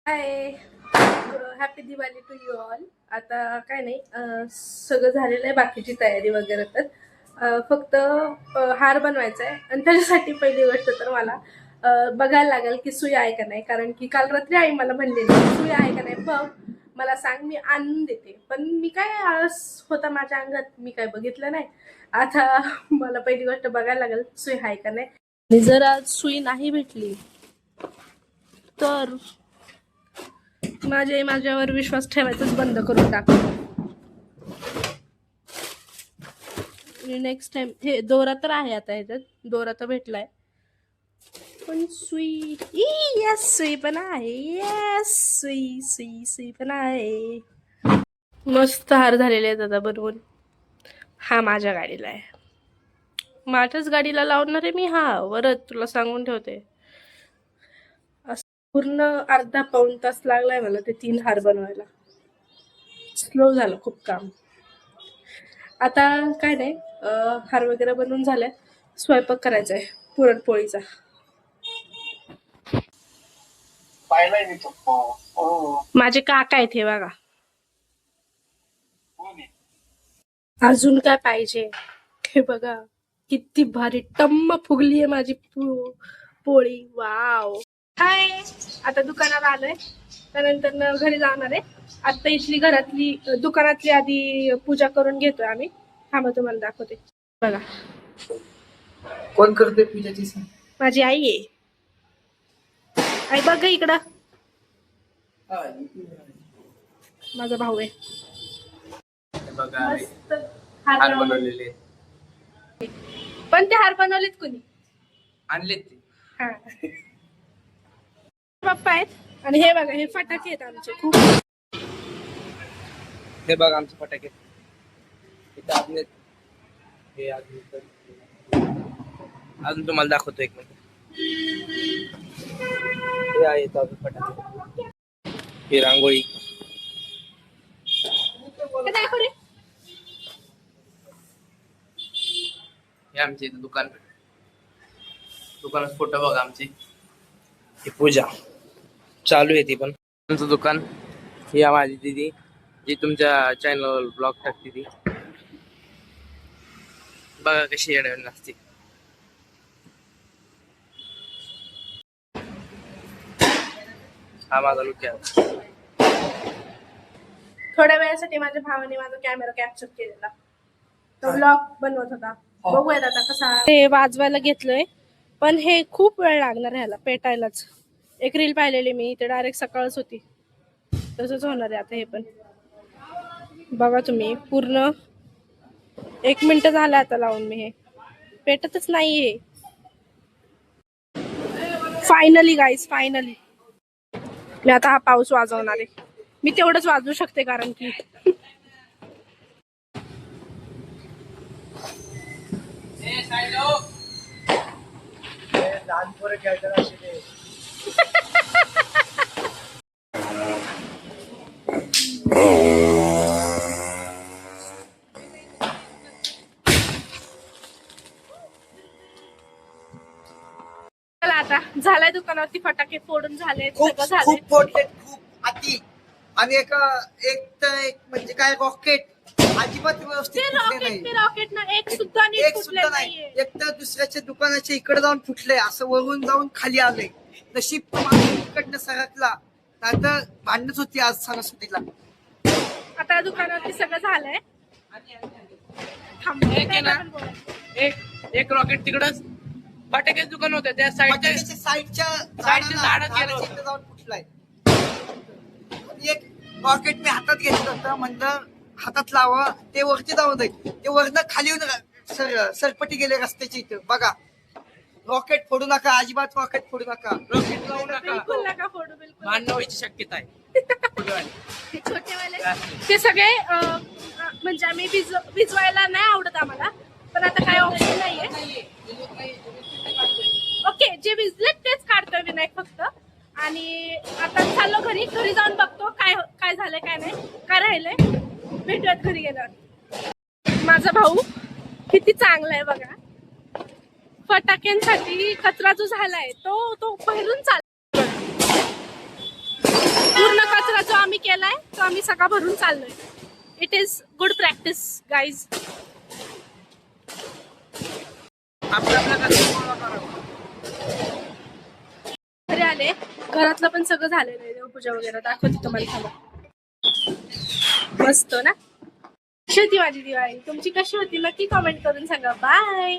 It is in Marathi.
High, happy Diwali to you all. आता काय नाही, सगळं झालेलं आहे बाकीची तयारी वगैरे. तर फक्त हार बनवायचा आहे आणि त्याच्यासाठी पहिली गोष्ट तर मला बघायला लागेल की सुई आहे का नाही. कारण की काल रात्री आई मला म्हणलेली सुई आहे का नाही बघ, मला सांग, मी आणून देते. पण मी काय, आळस होता माझ्या अंगात, मी काय बघितलं नाही. आता मला पहिली गोष्ट बघायला लागेल सुई आहे का नाही. आणि जर आज सुई नाही भेटली तर माझ्यावर विश्वास ठेवायचाच बंद करून टाकतो. नेक्स्ट टाइम हे दोरा तर आहे, आता ह्याच्यात दोरा तर भेटलाय, पण सुई, यस सुई पण आहे. यस सुई सुई सुई पण आहे. मस्त हार झालेले आहेत आता बनवून. हा माझ्या गाडीला आहे, माझ्याच गाडीला लावणार आहे मी हा. वरच तुला सांगून ठेवते, पूर्ण अर्धा पाऊण तास लागलाय मला ते 3 हार बनवायला. स्लो झालं खूप काम. आता काय नाही, हार वगैरे बनवून झालाय, स्वयंपाक करायचा आहे पुरणपोळीचा. माझे काका आहेत हे बघा. अजून काय पाहिजे हे बघा, किती भारी टम्म फुगली आहे माझी पोळी. वाव. हाय, आता दुकानाला आलोय, त्यानंतर घरी जाणार आहे. आता इथली घरातली दुकानातली आधी पूजा करून घेतोय आम्ही. थांबा तुम्हाला दाखवते. बघा कोण करते पूजाची? माझी आई आहे. आई बघ इकडं, माझा भाऊ आहे. मस्त हार बनवलेले पण ते हार बनवलेत कुणी? आणले ते. हा पप्पा आहेत. आणि हे बघा, हे फटाके आहेत आमचे खूप. हे बघा आमचे फटाके इथं अजून हे अजून तुम्हाला दाखवतो एक मिनिट. हे आहेत अजून फटाके, ही रांगोळी. हे आमचे इथं दुकानात फोटो बघा आमची. ही पूजा चालू आहे ती पण. आमचं दुकान. ही माझी दीदी जी तुमच्या चॅनलवर ब्लॉग टाकते ती. बघा कशी येणार असते. हा माझा लुक आहे. थोड्या वेळासाठी माझ्या भावाने माझा कॅमेरा कॅप्चर केलेला, तो ब्लॉग बनवत होता. बघूयात आता कसा. ते वाजवायला घेतलंय, पण हे खूप वेळ लागणार ह्याला पेटायलाच. एक रील पाहिलेली मी, ते डायरेक्ट सकाळच होती. तसंच होणार आहे आता हे पण. बघा तुम्ही, पूर्ण 1 मिनिट झालं आता लावून मी, हे पेटतच नाहीये. फायनली गाईज, फायनली मी आता हा पाऊस वाजवणार आहे. मी तेवढंच वाजवू शकते कारण की आता झालाय दुकानावरती फटाके फोडून झाले, सगळं झालंय. खूप फोडले, खूप अति. आणि एक म्हणजे काय रॉकेट अजिबात व्यवस्थित फुटले नाही. रॉकेट ना एक सुद्धा नीट एक फुटले सुद्धा नाही. नाहीये. एक तर दुसऱ्याच्या दुकानाच्या इकडे जाऊन फुटले, असं वरून जाऊन खाली आलंय. नशीब तुम्हाला इकडनं सरकला, नाहीतर भांडणच होती आज सणासुदीला. आता दुकानावरती सगळं झालंय. एक रॉकेट तिकडच फटाक्याचं दुकान होतं त्या साईडच्या झाडात गेलं होतं. इकडे जाऊन फुटलाय. एक रॉकेट मी हातात घेतलं होतं, म्हणलं हातात लावा, ते वरती जाऊन जाईल. ते वरनं खाली येऊन सरपटी गेले रस्त्याच्या इथं. बघा, रॉकेट फोडू नका, अजिबात रॉकेट फोडू नका. रॉकेट लावू नका, बिलकुल नका फोडू, बिलकुल. भांडण व्हायची शक्यता आहे. ते छोटेवाले ते सगळे म्हणजे आम्ही भिजवायला नाही आवडत आम्हाला, पण आता काय ऑप्शन नाहीये. ओके, जे भिजलेत तेच काढतोय विनायक फक्त. आणि आता चाललो घरी जाऊन बघतो काय काय झालंय काय नाही, काय राहिलंय. भेटूयात घरी गेल्यावर. माझा भाऊ किती चांगला आहे बघा. फटाक्यांसाठी कचरा जो झालाय तो भरून चालला. आम्ही केलाय तो आम्ही सगळा भरून चाललोय. It is good practice guys. घरी आले, घरातलं पण सगळं झालेलं आहे, देवपूजा वगैरे दाखवते तुम्हाला. मस्त ना. कशी होती माझी दिवाळी? तुमची कशी होती नक्की कमेंट करून सांगा. बाय.